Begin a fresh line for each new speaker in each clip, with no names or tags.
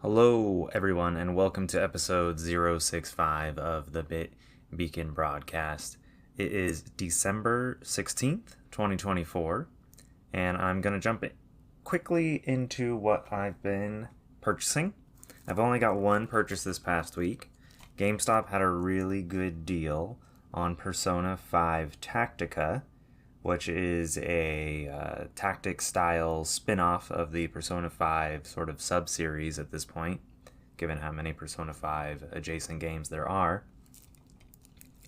Hello, everyone, and welcome to episode 065 of the Bit Beacon Broadcast. It is December 16th, 2024, and I'm going to jump quickly into what I've been purchasing. I've only got one purchase this past week. GameStop had a really good deal on Persona 5 Tactica, which is a tactics-style spin-off of the Persona 5 sort of sub-series at this point, given how many Persona 5 adjacent games there are.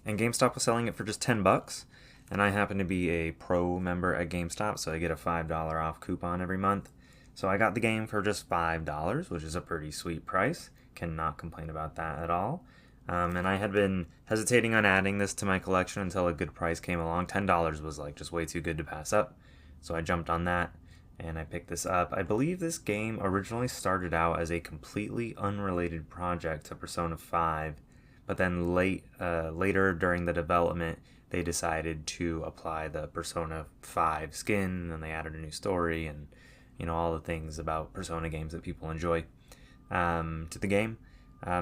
And GameStop was selling it for just $10, and I happen to be a pro member at GameStop, so I get a $5 off coupon every month. So I got the game for just $5, which is a pretty sweet price. Cannot complain about that at all. And I had been hesitating on adding this to my collection until a good price came along. $10 was like just way too good to pass up. So I jumped on that and I picked this up. I believe this game originally started out as a completely unrelated project to Persona 5, but then later during the development, they decided to apply the Persona 5 skin, and they added a new story and, all the things about Persona games that people enjoy to the game.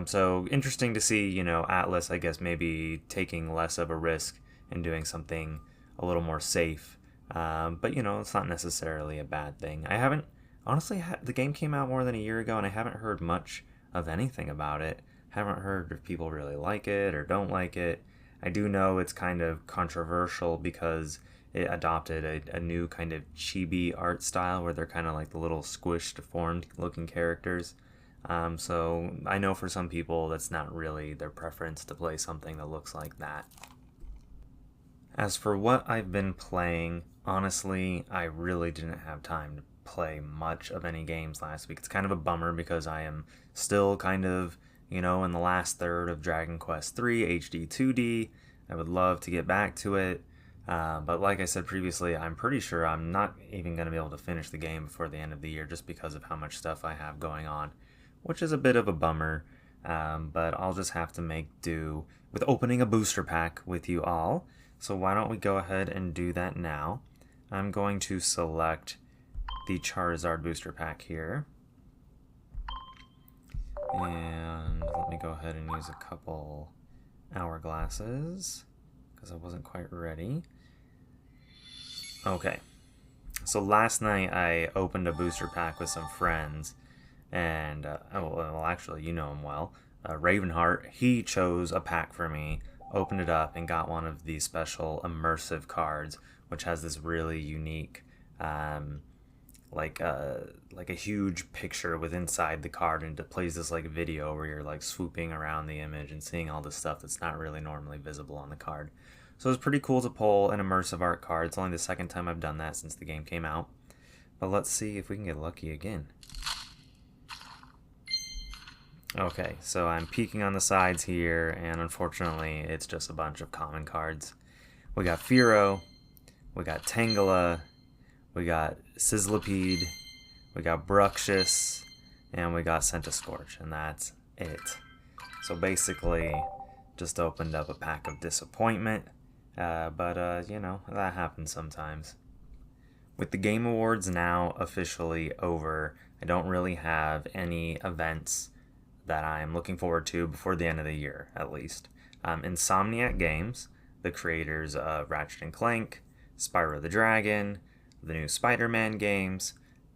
So interesting to see, Atlas, I guess, maybe taking less of a risk and doing something a little more safe. But, it's not necessarily a bad thing. I haven't, honestly, the game came out more than a year ago, and I haven't heard much of anything about it. Haven't heard if people really like it or don't like it. I do know it's kind of controversial because it adopted a new kind of chibi art style where they're kind of like the little squished, deformed looking characters. So I know for some people that's not really their preference to play something that looks like that. As for what I've been playing, honestly, I really didn't have time to play much of any games last week. It's kind of a bummer because I am still kind of, in the last third of Dragon Quest III HD 2D. I would love to get back to it. But like I said previously, I'm pretty sure I'm not even going to be able to finish the game before the end of the year just because of how much stuff I have going on, which is a bit of a bummer, but I'll just have to make do with opening a booster pack with you all. So why don't we go ahead and do that now. I'm going to select the Charizard booster pack here. And let me go ahead and use a couple hourglasses because I wasn't quite ready. Okay, so last night I opened a booster pack with some friends. And, actually, you know him well. Ravenheart, he chose a pack for me, opened it up, and got one of these special immersive cards, which has this really unique, like a huge picture with inside the card, and it plays this, like, video where you're, like, swooping around the image and seeing all this stuff that's not really normally visible on the card. So it's pretty cool to pull an immersive art card. It's only the second time I've done that since the game came out. But let's see if we can get lucky again. Okay, so I'm peeking on the sides here, and unfortunately, it's just a bunch of common cards. We got Firo, we got Tangela, we got Sizzlipede, we got Bruxish, and we got Centiskorch, and that's it. So basically, just opened up a pack of disappointment, but that happens sometimes. With the Game Awards now officially over, I don't really have any events that I'm looking forward to before the end of the year, at least. Insomniac Games, the creators of Ratchet & Clank, Spyro the Dragon, the new Spider-Man games,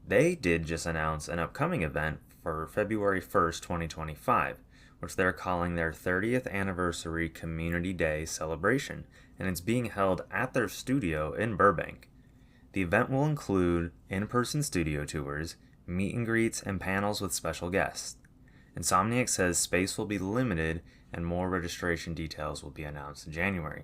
they did just announce an upcoming event for February 1st, 2025, which they're calling their 30th anniversary Community Day celebration, and it's being held at their studio in Burbank. The event will include in-person studio tours, meet and greets, and panels with special guests. Insomniac says space will be limited and more registration details will be announced in January.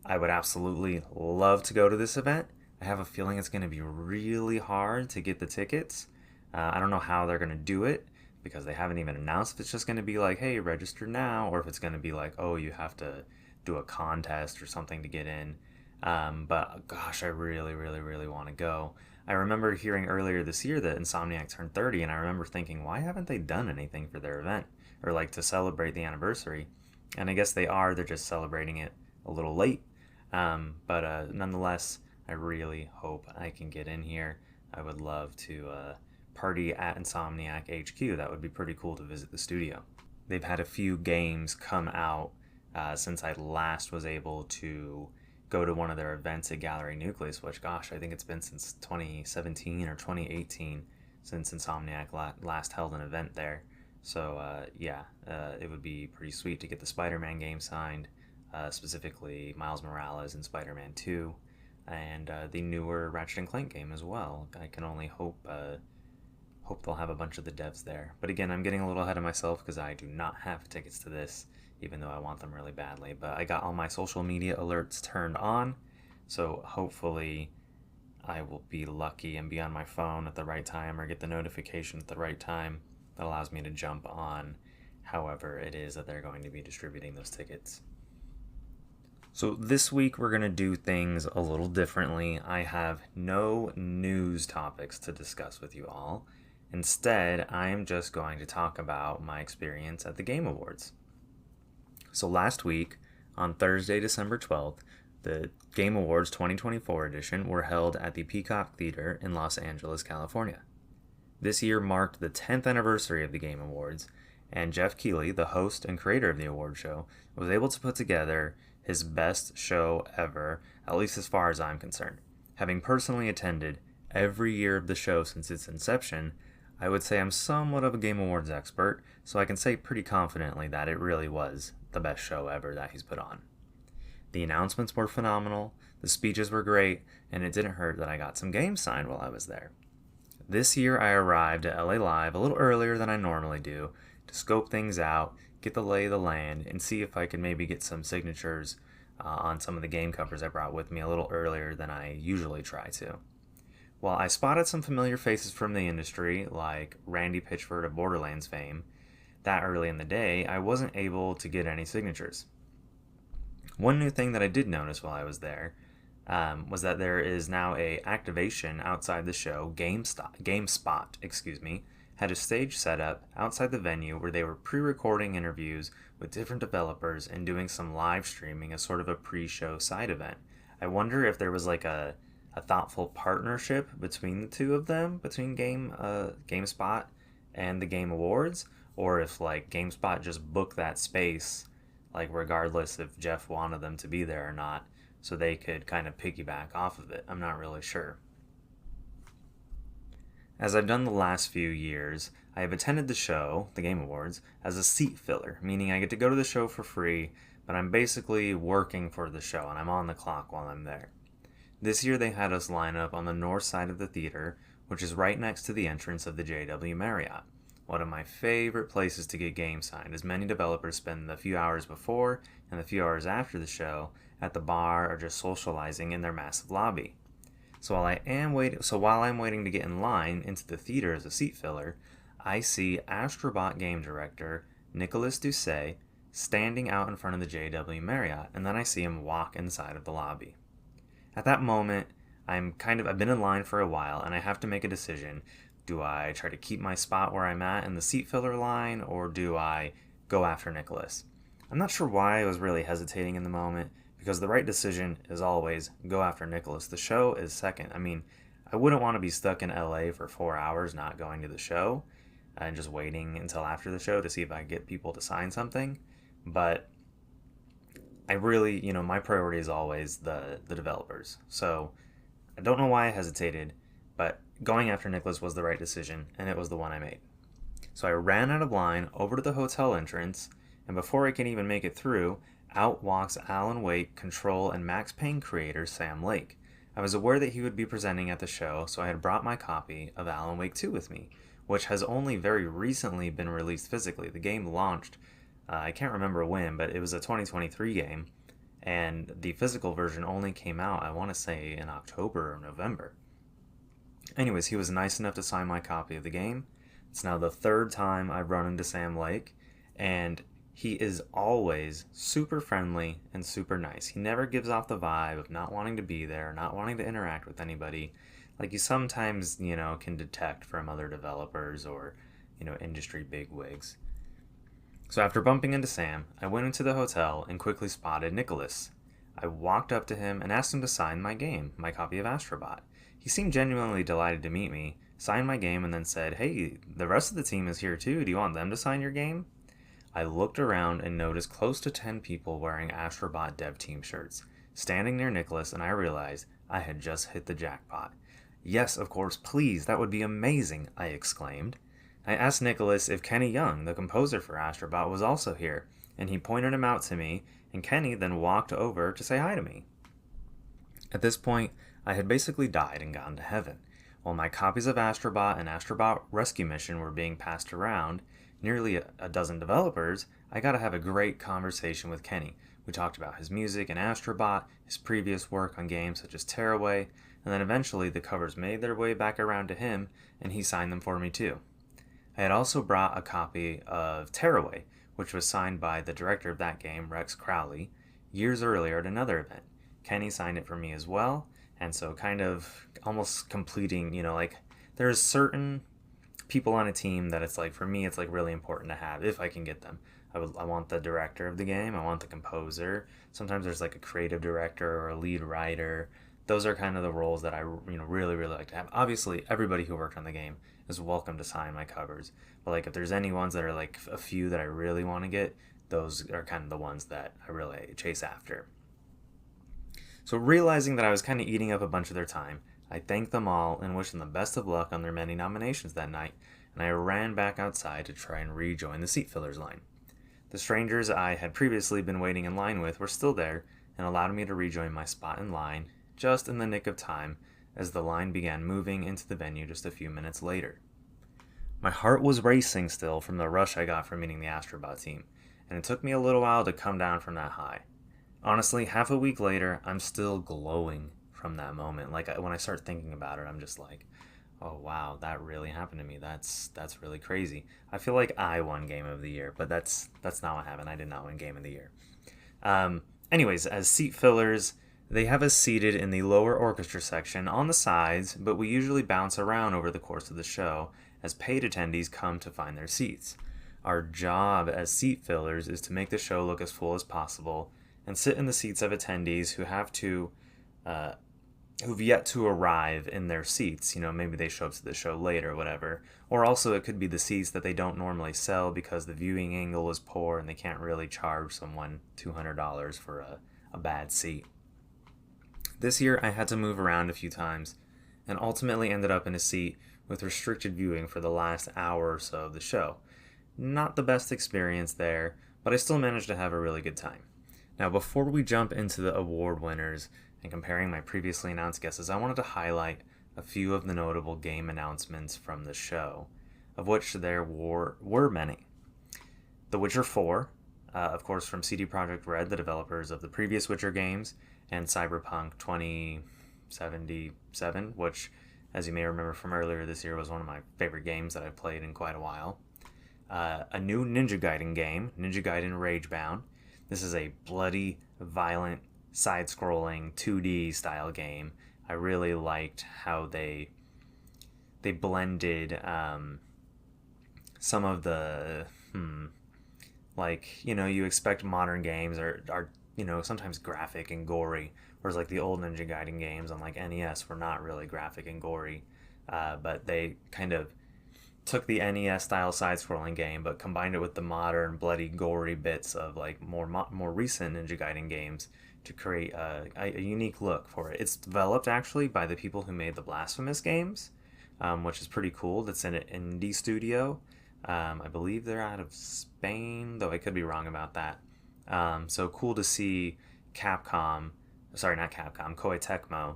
I would absolutely love to go to this event. I have a feeling it's going to be really hard to get the tickets. I don't know how they're going to do it because they haven't even announced if it's just going to be like, hey, register now, or if it's going to be like, oh, you have to do a contest or something to get in. But gosh, I really, really, really want to go. I remember hearing earlier this year that Insomniac turned 30, and I remember thinking, why haven't they done anything for their event or like to celebrate the anniversary? And I guess they are, they're just celebrating it a little late. But nonetheless, I really hope I can get in here. I would love to party at Insomniac HQ. That would be pretty cool to visit the studio. They've had a few games come out since I last was able to go to one of their events at Gallery Nucleus, which, gosh, I think it's been since 2017 or 2018 since Insomniac last held an event there. So, it would be pretty sweet to get the Spider-Man game signed, specifically Miles Morales and Spider-Man 2, and the newer Ratchet and Clank game as well. I can only hope they'll have a bunch of the devs there. But again, I'm getting a little ahead of myself because I do not have tickets to this, even though I want them really badly. But I got all my social media alerts turned on, so hopefully I will be lucky and be on my phone at the right time or get the notification at the right time that allows me to jump on however it is that they're going to be distributing those tickets. So this week we're going to do things a little differently. I have no news topics to discuss with you all. Instead, I am just going to talk about my experience at the Game Awards. So last week, on Thursday, December 12th, the Game Awards 2024 edition were held at the Peacock Theater in Los Angeles, California. This year marked the 10th anniversary of the Game Awards, and Jeff Keighley, the host and creator of the award show, was able to put together his best show ever, at least as far as I'm concerned. Having personally attended every year of the show since its inception, I would say I'm somewhat of a Game Awards expert, so I can say pretty confidently that it really was the best show ever that he's put on. The announcements were phenomenal, the speeches were great, and it didn't hurt that I got some games signed while I was there. This year I arrived at LA Live a little earlier than I normally do to scope things out, get the lay of the land, and see if I could maybe get some signatures on some of the game covers I brought with me a little earlier than I usually try to. While I spotted some familiar faces from the industry, like Randy Pitchford of Borderlands fame, that early in the day, I wasn't able to get any signatures. One new thing that I did notice while I was there was that there is now a activation outside the show. GameSpot, had a stage set up outside the venue where they were pre-recording interviews with different developers and doing some live streaming as sort of a pre-show side event. I wonder if there was like a thoughtful partnership between the two of them, between GameSpot and the Game Awards, or if like GameSpot just booked that space, like regardless if Jeff wanted them to be there or not, so they could kind of piggyback off of it. I'm not really sure. As I've done the last few years, I have attended the show, the Game Awards, as a seat filler, meaning I get to go to the show for free, but I'm basically working for the show and I'm on the clock while I'm there. This year they had us line up on the north side of the theater, which is right next to the entrance of the JW Marriott. One of my favorite places to get games signed, as many developers spend the few hours before and the few hours after the show at the bar or just socializing in their massive lobby. So while I'm waiting to get in line into the theater as a seat filler, I see Astro Bot game director Nicolas Doucet standing out in front of the JW Marriott, and then I see him walk inside of the lobby. At that moment, I've been in line for a while, and I have to make a decision. Do I try to keep my spot where I'm at in the seat filler line, or do I go after Nicholas? I'm not sure why I was really hesitating in the moment, because the right decision is always go after Nicholas. The show is second. I mean, I wouldn't want to be stuck in LA for 4 hours not going to the show and just waiting until after the show to see if I get people to sign something. But I really, my priority is always the developers. So I don't know why I hesitated, but going after Nicholas was the right decision, and it was the one I made. So I ran out of line over to the hotel entrance, and before I can even make it through, out walks Alan Wake, Control, and Max Payne creator Sam Lake. I was aware that he would be presenting at the show, so I had brought my copy of Alan Wake 2 with me, which has only very recently been released physically. The game launched, I can't remember when, but it was a 2023 game, and the physical version only came out, I want to say, in October or November. Anyways, he was nice enough to sign my copy of the game. It's now the third time I've run into Sam Lake, and He is always super friendly and super nice. He never gives off the vibe of not wanting to be there, not wanting to interact with anybody, like you sometimes, can detect from other developers or, industry bigwigs. So after bumping into Sam, I went into the hotel and quickly spotted Nicholas. I walked up to him and asked him to sign my game, my copy of Astro Bot. He seemed genuinely delighted to meet me, signed my game, and then said, "Hey, the rest of the team is here too. Do you want them to sign your game?" I looked around and noticed close to 10 people wearing Astro Bot dev team shirts, standing near Nicholas, and I realized I had just hit the jackpot. "Yes, of course, please, that would be amazing," I exclaimed. I asked Nicholas if Kenny Young, the composer for Astro Bot, was also here, and he pointed him out to me, and Kenny then walked over to say hi to me. At this point, I had basically died and gone to heaven. While my copies of Astro Bot and Astro Bot Rescue Mission were being passed around, nearly a dozen developers, I got to have a great conversation with Kenny. We talked about his music and Astro Bot, his previous work on games such as Tearaway, and then eventually the covers made their way back around to him, and he signed them for me too. I had also brought a copy of Tearaway, which was signed by the director of that game, Rex Crowley, years earlier at another event. Kenny signed it for me as well, and so kind of almost completing, there's certain people on a team that it's like, for me, it's like really important to have, if I can get them. I want the director of the game, I want the composer. Sometimes there's like a creative director or a lead writer. Those are kind of the roles that I really, really like to have. Obviously, everybody who worked on the game is welcome to sign my covers. But like if there's any ones that are like a few that I really want to get, those are kind of the ones that I really chase after. So realizing that I was kind of eating up a bunch of their time, I thanked them all and wished them the best of luck on their many nominations that night, and I ran back outside to try and rejoin the seat fillers line. The strangers I had previously been waiting in line with were still there and allowed me to rejoin my spot in line just in the nick of time as the line began moving into the venue just a few minutes later. My heart was racing still from the rush I got from meeting the Astro Bot team, and it took me a little while to come down from that high. Honestly, half a week later, I'm still glowing from that moment. Like when I start thinking about it, I'm just like, oh wow, that really happened to me. That's really crazy. I feel like I won Game of the Year, but that's not what happened. I did not win Game of the Year. Anyways, as seat fillers, they have us seated in the lower orchestra section on the sides, but we usually bounce around over the course of the show as paid attendees come to find their seats. Our job as seat fillers is to make the show look as full as possible and sit in the seats of attendees who've yet to arrive in their seats. Maybe they show up to the show late or whatever. Or also it could be the seats that they don't normally sell because the viewing angle is poor and they can't really charge someone $200 for a bad seat. This year I had to move around a few times and ultimately ended up in a seat with restricted viewing for the last hour or so of the show. Not the best experience there, but I still managed to have a really good time. Now, before we jump into the award winners and comparing my previously announced guesses, I wanted to highlight a few of the notable game announcements from the show, of which there were many. The Witcher 4, of course from CD Projekt Red, the developers of the previous Witcher games, and Cyberpunk 2077, which, as you may remember from earlier this year, was one of my favorite games that I've played in quite a while. A new Ninja Gaiden game, Ninja Gaiden Ragebound. This is a bloody, violent, side-scrolling 2D style game. I really liked how they blended some of the you expect modern games are sometimes graphic and gory, whereas like the old Ninja Gaiden games on like NES were not really graphic and gory, but they kind of took the NES style side-scrolling game but combined it with the modern bloody gory bits of like more recent Ninja Gaiden games to create a unique look for it. It's developed actually by the people who made the Blasphemous games, which is pretty cool. That's in an indie studio. I believe they're out of Spain, though I could be wrong about that. So cool to see Koei Tecmo,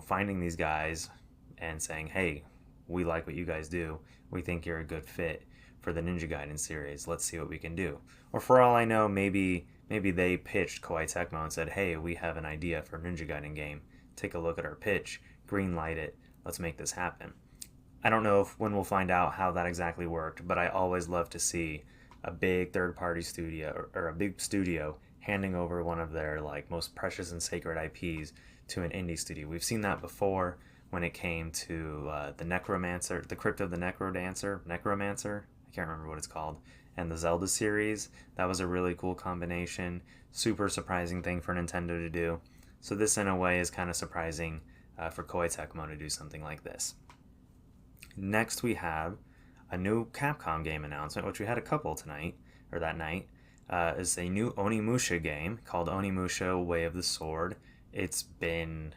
finding these guys and saying, hey, we like what you guys do. We think you're a good fit for the Ninja Gaiden series. Let's see what we can do. Or for all I know, maybe they pitched Koei Tecmo and said, hey, we have an idea for a Ninja Gaiden game. Take a look at our pitch, greenlight it, let's make this happen. I don't know when we'll find out how that exactly worked, but I always love to see a big third-party studio or a big studio handing over one of their like most precious and sacred IPs to an indie studio. We've seen that before when it came to the Necromancer, the Crypt of the Necromancer. I can't remember what it's called, and the Zelda series. That was a really cool combination. Super surprising thing for Nintendo to do. So this, in a way, is kind of surprising for Koei Tecmo to do something like this. Next, we have a new Capcom game announcement, which we had a couple tonight, or that night. Is a new Onimusha game called Onimusha Way of the Sword. It's been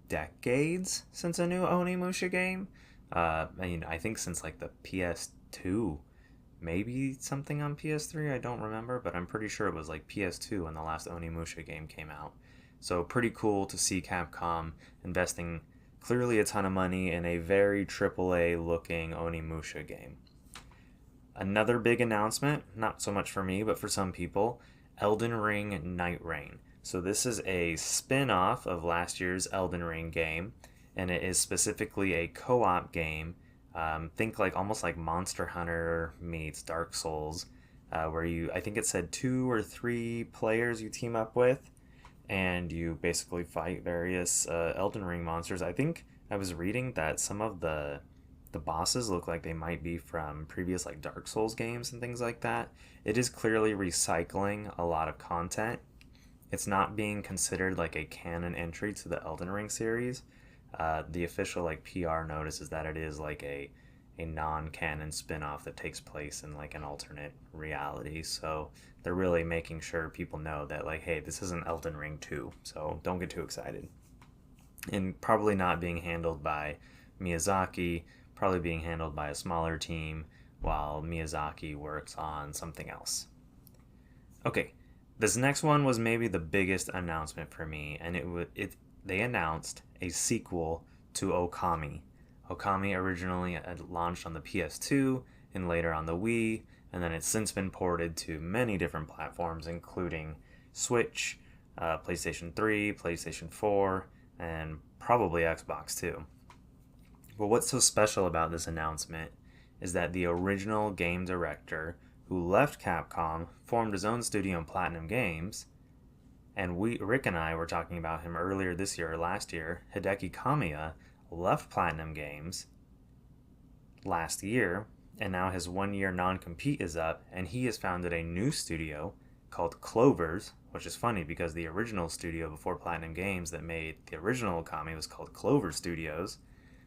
decades since a new Onimusha game. I think since like the PS2, maybe something on PS3, I don't remember, but I'm pretty sure it was like PS2 when the last Onimusha game came out. So pretty cool to see Capcom investing clearly a ton of money in a very AAA looking Onimusha game. Another big announcement, not so much for me, but for some people, Elden Ring Night Rain. So this is a spin-off of last year's Elden Ring game, and it is specifically a co-op game. Think like almost like Monster Hunter meets Dark Souls, where I think it said 2 or 3 players you team up with, and you basically fight various Elden Ring monsters. I think I was reading that some of the bosses look like they might be from previous like Dark Souls games and things like that. It is clearly recycling a lot of content. It's not being considered like a canon entry to the Elden Ring series. The official like PR notice is that it is like a non-canon spin-off that takes place in like an alternate reality. So they're really making sure people know that like, hey, this isn't Elden Ring 2, so don't get too excited. And probably not being handled by Miyazaki, probably being handled by a smaller team while Miyazaki works on something else. Okay, this next one was maybe the biggest announcement for me, and they announced a sequel to Okami. Okami originally had launched on the PS2 and later on the Wii, and then it's since been ported to many different platforms, including Switch, PlayStation 3, PlayStation 4, and probably Xbox too. But what's so special about this announcement is that the original game director who left Capcom formed his own studio in Platinum Games, and Rick and I were talking about him earlier this year or last year. Hideki Kamiya left Platinum Games last year, and now his 1-year non-compete is up, and he has founded a new studio called Clovers, which is funny because the original studio before Platinum Games that made the original Okami was called Clover Studios.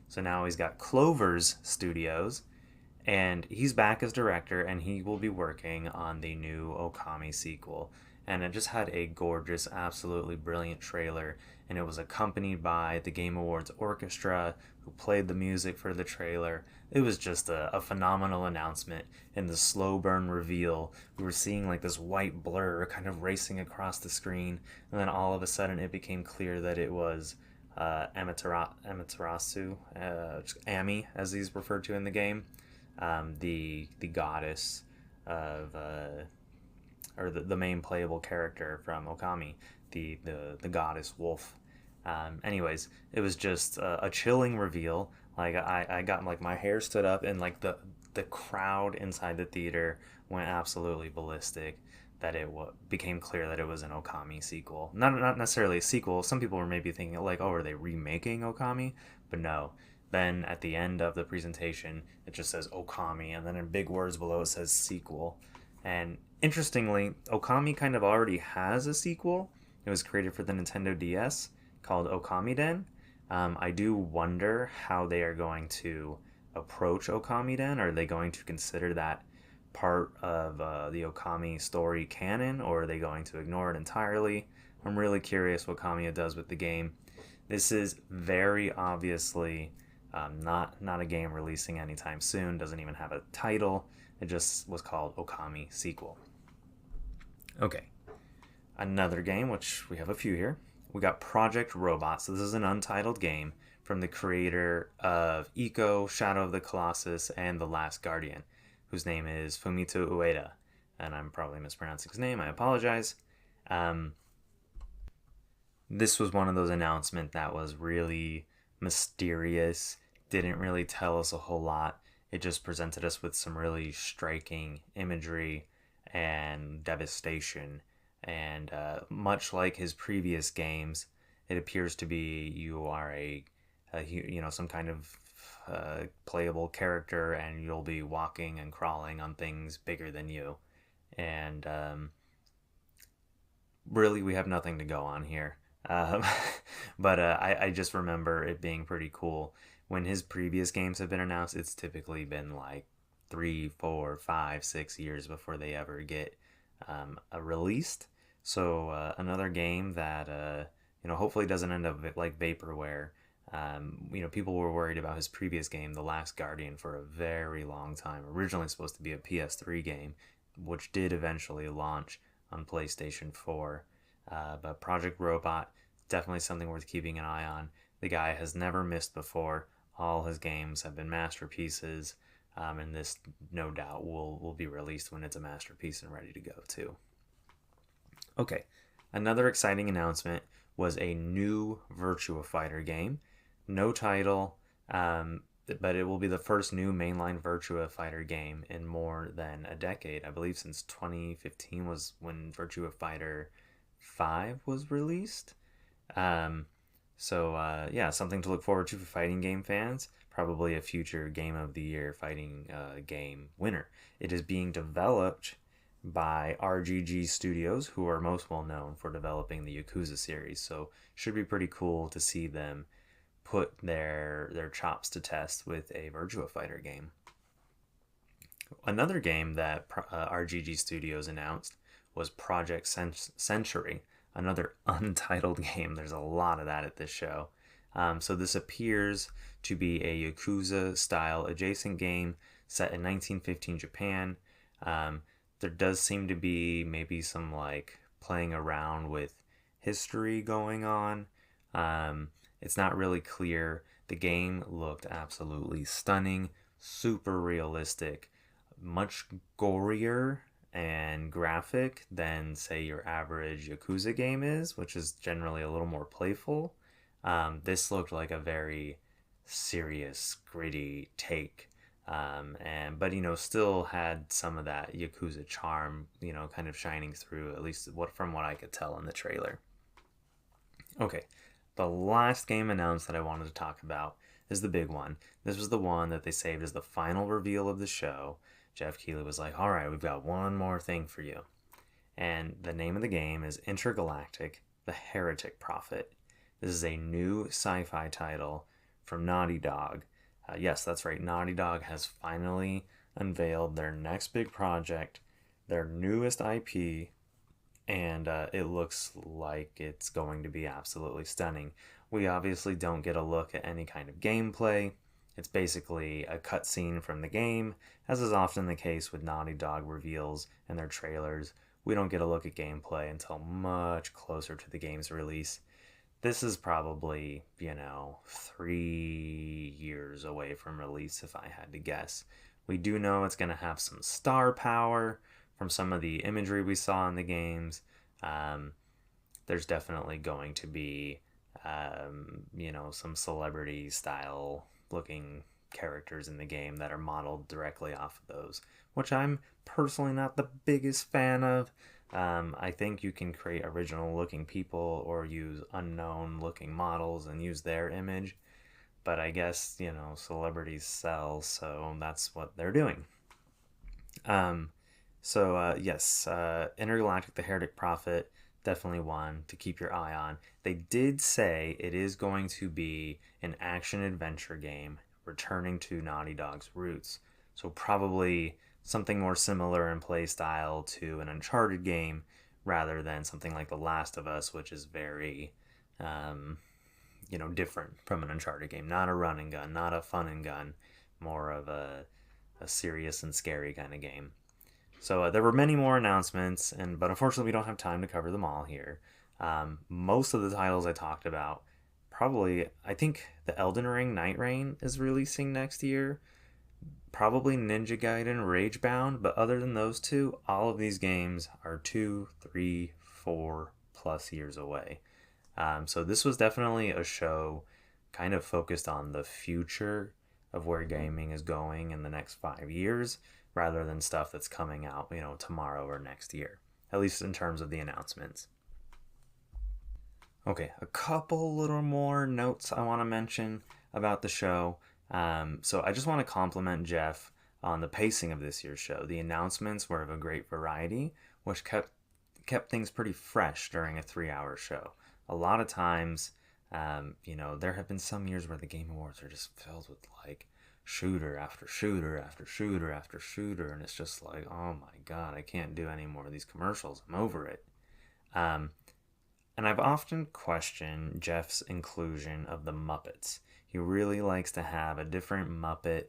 So now he's got Clovers Studios, and he's back as director, and he will be working on the new Okami sequel. And it just had a gorgeous, absolutely brilliant trailer, and it was accompanied by the Game Awards Orchestra, who played the music for the trailer. It was just a phenomenal announcement. In the slow burn reveal, we were seeing like this white blur kind of racing across the screen, and then all of a sudden it became clear that it was Amaterasu, Ami, as he's referred to in the game, the goddess of or the main playable character from Okami, the goddess wolf. Anyways, it was just a chilling reveal. Like I got like my hair stood up, and like the crowd inside the theater went absolutely ballistic. That it became clear that it was an Okami sequel. Not necessarily a sequel. Some people were maybe thinking like, oh, are they remaking Okami? But no. Then at the end of the presentation, it just says Okami, and then in big words below it says sequel. And interestingly, Okami kind of already has a sequel. It was created for the Nintendo DS called Okamiden. I do wonder how they are going to approach Okamiden. Are they going to consider that part of the Okami story canon, or are they going to ignore it entirely? I'm really curious what Kamiya does with the game. This is very obviously not a game releasing anytime soon. Doesn't even have a title. It just was called Okami Sequel. Okay, another game, which we have a few here. We got Project Robot. So this is an untitled game from the creator of Ico, Shadow of the Colossus, and The Last Guardian, whose name is Fumito Ueda. And I'm probably mispronouncing his name. I apologize. This was one of those announcements that was really mysterious, didn't really tell us a whole lot. it just presented us with some really striking imagery and devastation. And much like his previous games, it appears to be you are some kind of playable character, and you'll be walking and crawling on things bigger than you. And really, we have nothing to go on here. Um, but I just remember it being pretty cool. When his previous games have been announced, it's typically been like 3, 4, 5, 6 years before they ever get released. So another game that hopefully doesn't end up like vaporware. People were worried about his previous game, The Last Guardian, for a very long time. Originally supposed to be a PS3 game, which did eventually launch on PlayStation 4. But Project Robot, definitely something worth keeping an eye on. The guy has never missed before. All his games have been masterpieces, and this, no doubt, will be released when it's a masterpiece and ready to go, too. Okay, another exciting announcement was a new Virtua Fighter game. No title, but it will be the first new mainline Virtua Fighter game in more than a decade. I believe since 2015 was when Virtua Fighter 5 was released. Something to look forward to for fighting game fans. Probably a future Game of the Year fighting game winner. It is being developed by RGG Studios, who are most well known for developing the Yakuza series. So should be pretty cool to see them put their chops to test with a Virtua Fighter game. Another game that RGG Studios announced was Project Century, another untitled game. There's a lot of that at this show. So this appears to be a Yakuza-style adjacent game set in 1915 Japan. There does seem to be maybe some like playing around with history going on. It's not really clear. The game looked absolutely stunning, super realistic, much gorier and graphic than, say, your average Yakuza game is, which is generally a little more playful. This looked like a very serious, gritty take, but still had some of that Yakuza charm, kind of shining through, at least from what I could tell in the trailer. Okay, the last game announced that I wanted to talk about is the big one. This was the one that they saved as the final reveal of the show. Jeff Keighley was like, all right, we've got one more thing for you. And the name of the game is Intergalactic: The Heretic Prophet. This is a new sci-fi title from Naughty Dog. Yes, that's right. Naughty Dog has finally unveiled their next big project, their newest IP, and it looks like it's going to be absolutely stunning. We obviously don't get a look at any kind of gameplay. It's basically a cutscene from the game, as is often the case with Naughty Dog reveals and their trailers. We don't get a look at gameplay until much closer to the game's release. This is probably, 3 years away from release if I had to guess. We do know it's going to have some star power from some of the imagery we saw in the games. There's definitely going to be, some celebrity style looking characters in the game that are modeled directly off of those, which I'm personally not the biggest fan of. I think you can create original looking people or use unknown looking models and use their image, but I guess, celebrities sell, so that's what they're doing. Intergalactic: The Heretic Prophet, definitely one to keep your eye on. They did say it is going to be an action-adventure game returning to Naughty Dog's roots. So probably something more similar in play style to an Uncharted game rather than something like The Last of Us, which is very, different from an Uncharted game. Not a run and gun, not a fun and gun, more of a serious and scary kind of game. So there were many more announcements, but unfortunately we don't have time to cover them all here. Most of the titles I talked about, probably, I think the Elden Ring Night Rain is releasing next year. Probably Ninja Gaiden Ragebound, but other than those two, all of these games are 2, 3, 4 plus years away. So this was definitely a show kind of focused on the future of where gaming is going in the next 5 years, rather than stuff that's coming out, tomorrow or next year, at least in terms of the announcements. Okay, a couple little more notes I want to mention about the show. So I just want to compliment Jeff on the pacing of this year's show. The announcements were of a great variety, which kept things pretty fresh during a 3-hour show. A lot of times, there have been some years where the Game Awards are just filled with like shooter after shooter after shooter after shooter, and it's just like, oh my god, I can't do any more of these commercials. I'm over it. And I've often questioned Jeff's inclusion of the Muppets. He really likes to have a different Muppet.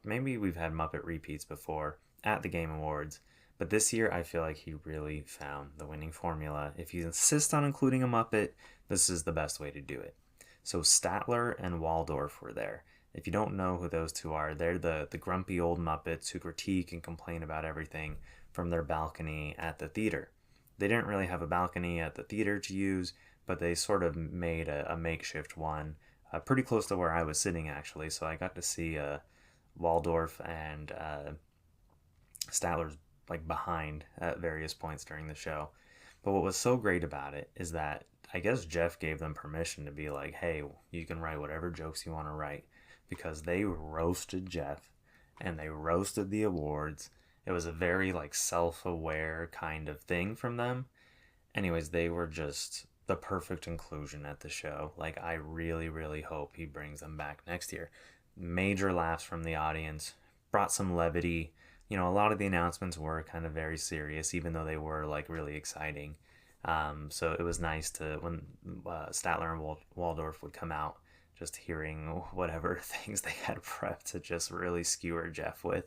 Maybe we've had Muppet repeats before at the Game Awards, but this year I feel like he really found the winning formula. If you insist on including a Muppet, this is the best way to do it. So Statler and Waldorf were there. If you don't know who those two are, they're the grumpy old Muppets who critique and complain about everything from their balcony at the theater. They didn't really have a balcony at the theater to use, but they sort of made a makeshift one pretty close to where I was sitting, actually. So I got to see Waldorf and Statler's like behind at various points during the show. But what was so great about it is that I guess Jeff gave them permission to be like, hey, you can write whatever jokes you want to write, because they roasted Jeff and they roasted the awards. It was a very like self-aware kind of thing from them. Anyways, they were just the perfect inclusion at the show. Like, I really, really hope he brings them back next year. Major laughs from the audience, brought some levity. A lot of the announcements were kind of very serious, even though they were like really exciting. So it was nice to, when Statler and Waldorf would come out, just hearing whatever things they had prepped to just really skewer Jeff with.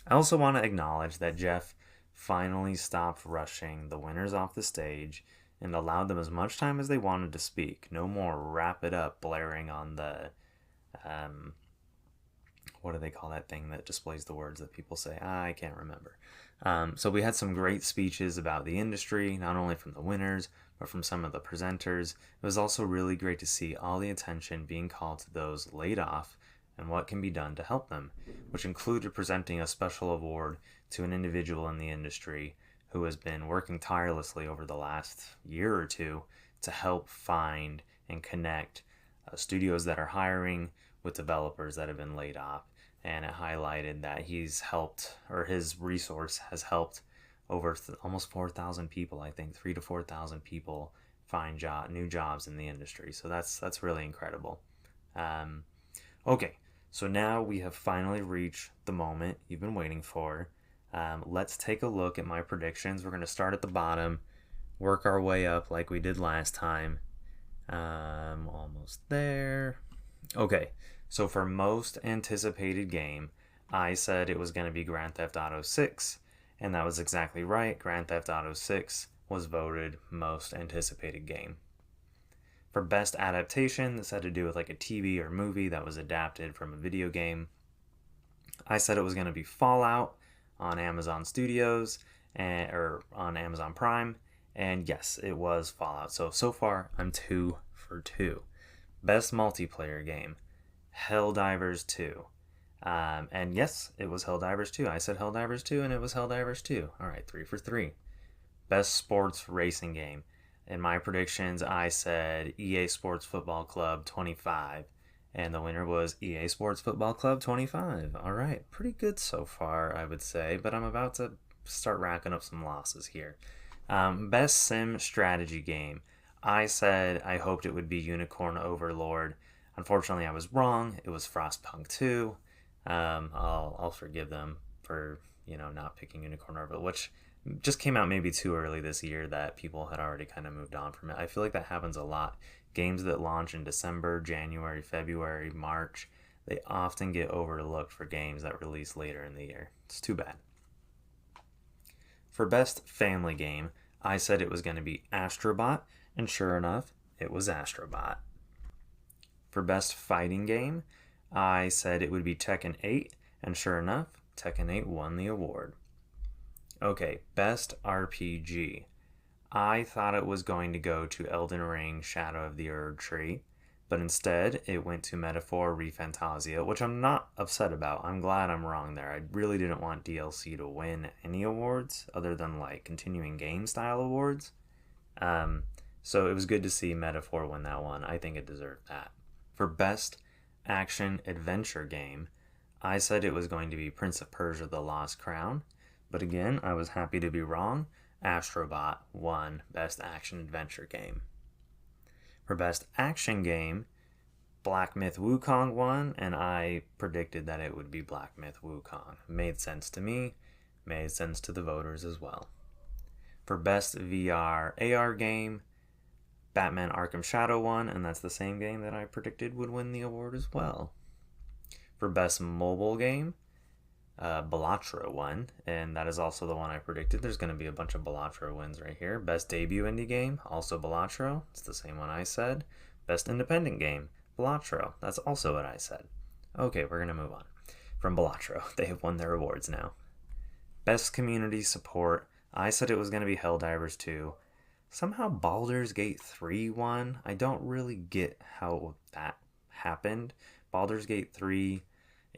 I also want to acknowledge that Jeff finally stopped rushing the winners off the stage and allowed them as much time as they wanted to speak. No more wrap it up blaring on the, what do they call that thing that displays the words that people say? I can't remember. So we had some great speeches about the industry, not only from the winners, but from some of the presenters. It was also really great to see all the attention being called to those laid off and what can be done to help them, which included presenting a special award to an individual in the industry who has been working tirelessly over the last year or two to help find and connect studios that are hiring with developers that have been laid off. And it highlighted that he's helped, or his resource has helped over almost 4,000 people, I think, 3,000 to 4,000 people find new jobs in the industry. So that's really incredible. Okay, so now we have finally reached the moment you've been waiting for. Let's take a look at my predictions. We're going to start at the bottom, work our way up like we did last time. Almost there. Okay, so for most anticipated game, I said it was going to be Grand Theft Auto 6, and that was exactly right. Grand Theft Auto 6 was voted most anticipated game. For best adaptation, this had to do with like a TV or movie that was adapted from a video game. I said it was going to be Fallout on Amazon Studios or on Amazon Prime, and yes, it was Fallout. So far, I'm 2 for 2. Best multiplayer game, Helldivers 2. And yes, it was Helldivers 2. I said Helldivers 2, and it was Helldivers 2. All right, 3 for 3. Best sports racing game. In my predictions, I said EA Sports Football Club 25, and the winner was EA Sports Football Club 25. All right, pretty good so far, I would say, but I'm about to start racking up some losses here. Best sim strategy game. I said I hoped it would be Unicorn Overlord. Unfortunately, I was wrong. It was Frostpunk 2. I'll forgive them for not picking Unicorn Overlord, which just came out maybe too early this year that people had already kind of moved on from it. I feel like that happens a lot. Games that launch in December, January, February, March, they often get overlooked for games that release later in the year. It's too bad. For best family game, I said it was going to be Astro Bot, and sure enough, it was Astro Bot. For best fighting game, I said it would be Tekken 8, and sure enough, Tekken 8 won the award. Okay, best RPG. I thought it was going to go to Elden Ring Shadow of the Erd Tree, but instead it went to Metaphor ReFantazio, which I'm not upset about. I'm glad I'm wrong there. I really didn't want DLC to win any awards other than like continuing game style awards. So it was good to see Metaphor win that one. I think it deserved that. For Best Action Adventure Game, I said it was going to be Prince of Persia: The Lost Crown, but again, I was happy to be wrong. Astro Bot won Best Action Adventure Game. For Best Action Game, Black Myth Wukong won, and I predicted that it would be Black Myth Wukong. Made sense to me, made sense to the voters as well. For Best VR AR Game, Batman Arkham Shadow won, and that's the same game that I predicted would win the award as well. For Best Mobile Game, Balatro won, and that is also the one I predicted. There's going to be a bunch of Balatro wins right here. Best Debut Indie Game, also Balatro. It's the same one I said. Best Independent Game, Balatro. That's also what I said. Okay, we're going to move on from Balatro. They have won their awards now. Best Community Support, I said it was going to be Helldivers 2. Somehow Baldur's Gate 3 won. I don't really get how that happened. Baldur's Gate 3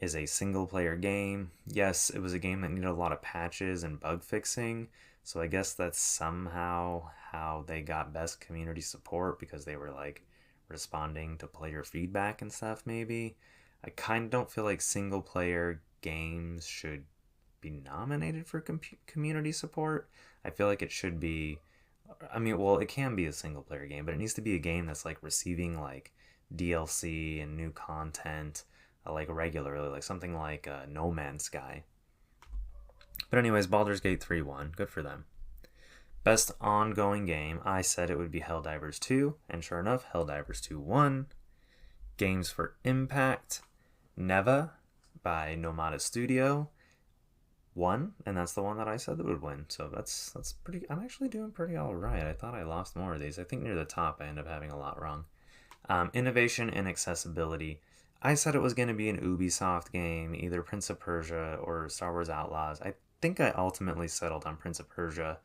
is a single-player game. Yes, it was a game that needed a lot of patches and bug fixing, so I guess that's somehow how they got Best Community Support, because they were like responding to player feedback and stuff maybe. I kind of don't feel like single-player games should be nominated for community support. I feel like it should be, it can be a single-player game, but it needs to be a game that's like receiving like DLC and new content like regularly, like something like No Man's Sky. But anyways, Baldur's Gate 3 won. Good for them. Best Ongoing Game, I said it would be Helldivers 2, and sure enough, Helldivers 2 won. Games for Impact, Neva by Nomada Studio won, and that's the one that I said that would win. So that's pretty. I'm actually doing pretty all right. I thought I lost more of these. I think near the top I end up having a lot wrong. Innovation and Accessibility, I said it was going to be an Ubisoft game, either Prince of Persia or Star Wars Outlaws. I think I ultimately settled on Prince of Persia,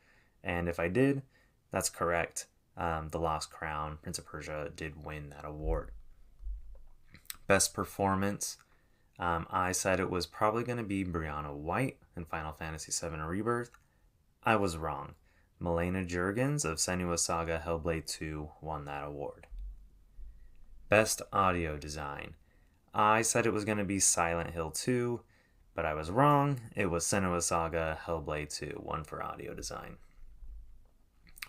and if I did, that's correct. The Lost Crown, Prince of Persia, did win that award. Best Performance, I said it was probably going to be Brianna White in Final Fantasy VII Rebirth. I was wrong. Milena Juergens of Senua's Saga Hellblade 2 won that award. Best Audio Design, I said it was going to be Silent Hill 2, but I was wrong. It was Senua's Saga Hellblade 2, one for audio design.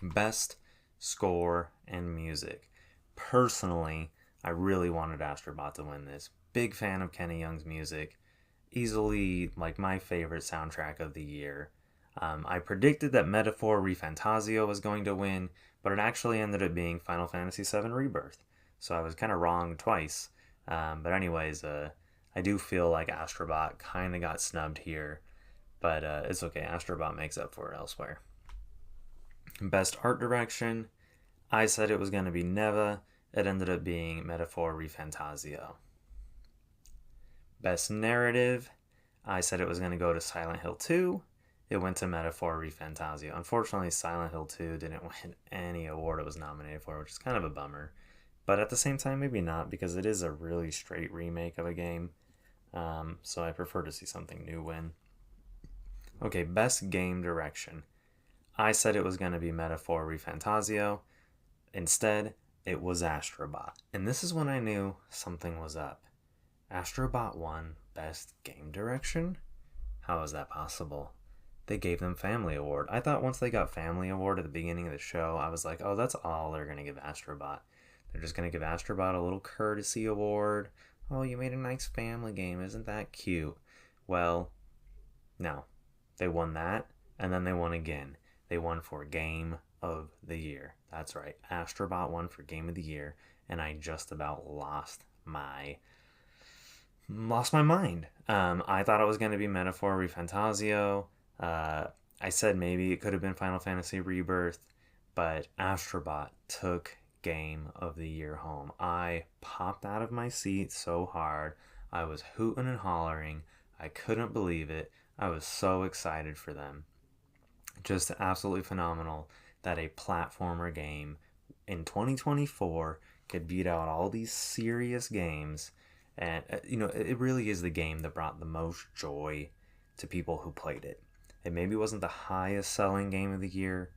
Best Score and Music. Personally, I really wanted Astro Bot to win this. Big fan of Kenny Young's music. Easily like my favorite soundtrack of the year. I predicted that Metaphor ReFantazio was going to win, but it actually ended up being Final Fantasy VII Rebirth. So I was kind of wrong twice. But anyways, I do feel like Astro Bot kind of got snubbed here, but it's okay. Astro Bot makes up for it elsewhere. Best Art Direction, I said it was going to be Neva. It ended up being Metaphor ReFantazio. Best Narrative, I said it was going to go to Silent Hill 2. It went to Metaphor ReFantazio. Unfortunately, Silent Hill 2 didn't win any award it was nominated for, which is kind of a bummer. But at the same time, maybe not, because it is a really straight remake of a game. So I prefer to see something new win. Okay, Best Game Direction. I said it was going to be Metaphor ReFantazio. Instead, it was Astro Bot. And this is when I knew something was up. Astro Bot won Best Game Direction? How is that possible? They gave them Family Award. I thought once they got Family Award at the beginning of the show, I was like, oh, that's all they're going to give Astro Bot. They're just going to give Astro Bot a little courtesy award. Oh, you made a nice family game. Isn't that cute? Well, no. They won that, and then they won again. They won for Game of the Year. That's right. Astro Bot won for Game of the Year, and I just about lost my mind. I thought it was going to be Metaphor ReFantazio. I said maybe it could have been Final Fantasy Rebirth, but Astro Bot took Game of the Year home. I popped out of my seat so hard. I was hooting and hollering. I couldn't believe it. I was so excited for them. Just absolutely phenomenal that a platformer game in 2024 could beat out all these serious games. And, it really is the game that brought the most joy to people who played it. It maybe wasn't the highest selling game of the year,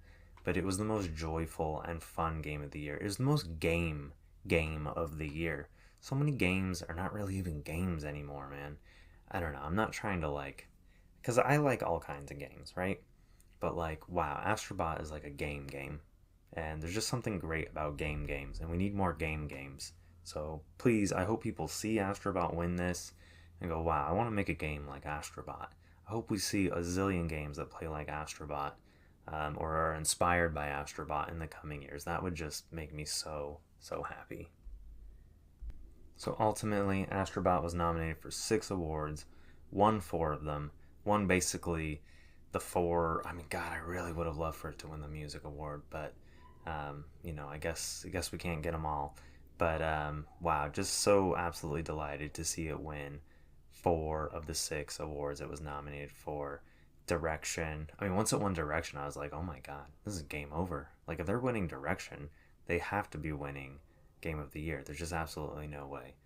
but it was the most joyful and fun game of the year. It was the most game of the year. So many games are not really even games anymore, man. I don't know. I'm not trying to because I like all kinds of games, right? But wow, Astro Bot is like a game. And there's just something great about games, and we need more games. So please, I hope people see Astro Bot win this and go, wow, I want to make a game like Astro Bot. I hope we see a zillion games that play like Astro Bot, or are inspired by Astro Bot in the coming years. That would just make me so happy. So ultimately, Astro Bot was nominated for 6 awards, won 4 of them, won basically the 4. I mean, God, I really would have loved for it to win the music award, but I guess we can't get them all. But wow, just so absolutely delighted to see it win 4 of the 6 awards it was nominated for. Direction. I mean, once it won direction, I was like, oh my God, this is game over. Like, if they're winning direction, they have to be winning game of the year. There's just absolutely no way.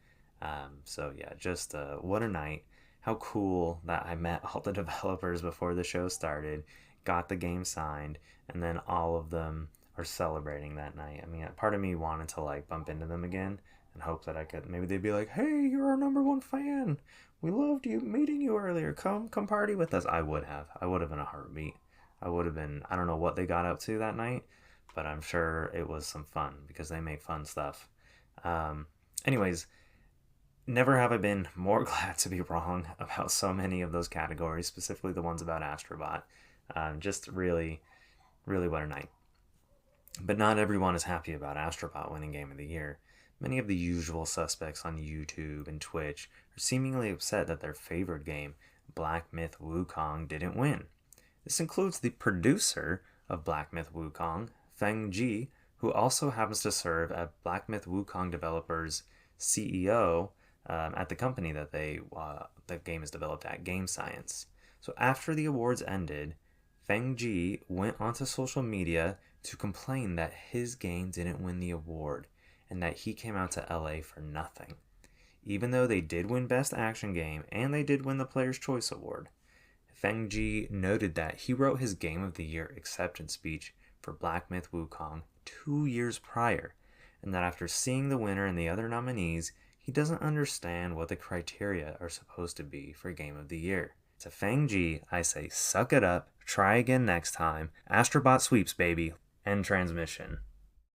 So yeah, just what a night. How cool that I met all the developers before the show started, got the game signed, and then all of them are celebrating that night. I mean, part of me wanted to bump into them again and hope that I could, maybe they'd be like, hey, you're our #1 fan. We loved meeting you earlier. Come party with us. I would have in a heartbeat. I would have been, I don't know what they got up to that night, but I'm sure it was some fun because they make fun stuff. Anyways, never have I been more glad to be wrong about so many of those categories, specifically the ones about Astro Bot. Just really, really what a night. But not everyone is happy about Astro Bot winning Game of the Year. Many of the usual suspects on YouTube and Twitch are seemingly upset that their favorite game, Black Myth Wukong, didn't win. This includes the producer of Black Myth Wukong, Feng Ji, who also happens to serve as Black Myth Wukong developers' CEO at the company that the game is developed at, Game Science. So after the awards ended, Feng Ji went onto social media to complain that his game didn't win the award and that he came out to LA for nothing, even though they did win Best Action Game and they did win the Player's Choice Award. Feng Ji noted that he wrote his Game of the Year acceptance speech for Black Myth Wukong 2 years prior, and that after seeing the winner and the other nominees, he doesn't understand what the criteria are supposed to be for Game of the Year. To Feng Ji, I say suck it up, try again next time, Astro Bot sweeps, baby. End transmission.